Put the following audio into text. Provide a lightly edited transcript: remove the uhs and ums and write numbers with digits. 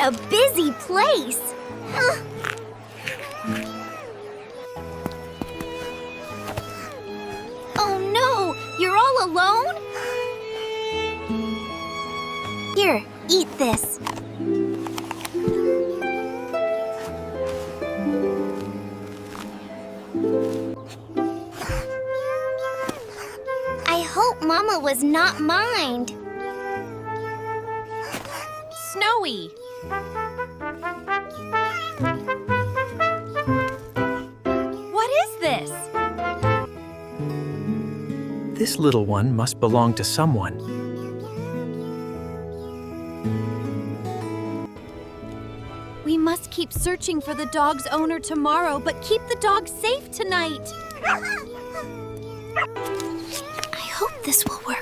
a busy place. Oh no, you're all alone? Here, eat this. I hope Mama was not mind. Snowy. What is this? This little one must belong to someone. We must keep searching for the dog's owner tomorrow, but keep the dog safe tonight. I hope this will work.